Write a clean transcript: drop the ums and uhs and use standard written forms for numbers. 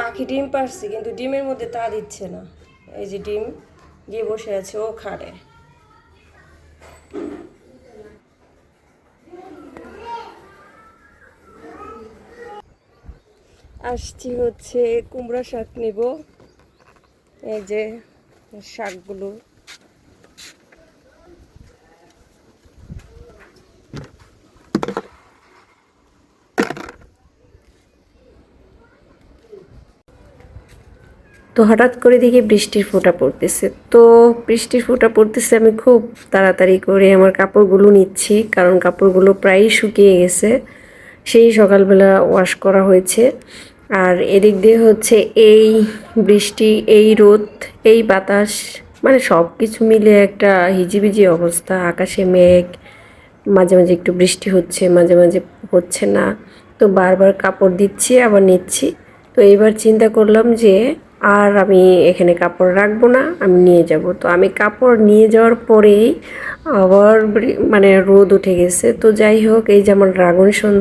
পাখি ডিম পারছে কিন্তু ডিমের মধ্যে তা দিচ্ছে না। এই যে ডিম দিয়ে বসে আছে ও খাড়ে। আসছি হচ্ছে কুমড়া শাক নেব। এই যে শাকগুলো তো হঠাৎ করে দেখি বৃষ্টির ফোঁটা পড়তেছে, তো বৃষ্টির ফোঁটা পড়তেছে আমি খুব তাড়াতাড়ি করে আমার কাপড়গুলো নিচ্ছি, কারণ কাপড়গুলো প্রায়ই শুকিয়ে গেছে, সেই সকালবেলা ওয়াশ করা হয়েছে। আর এদিক দিয়ে হচ্ছে এই বৃষ্টি, এই রোদ, এই বাতাস, মানে সব কিছু মিলে একটা হিজিবিজি অবস্থা। আকাশে মেঘ, মাঝে মাঝে একটু বৃষ্টি হচ্ছে, মাঝে মাঝে হচ্ছে না। তো বারবার কাপড় দিচ্ছি আবার নিচ্ছি। তো এবার চিন্তা করলাম যে আর আমি এখানে কাপড় রাখবো না, আমি নিয়ে যাব। তো আমি কাপড় নিয়ে যাওয়ার পরেই আবার মানে রোদ উঠে গেছে। তো যাই হোক, এই যে আমার ড্রাগন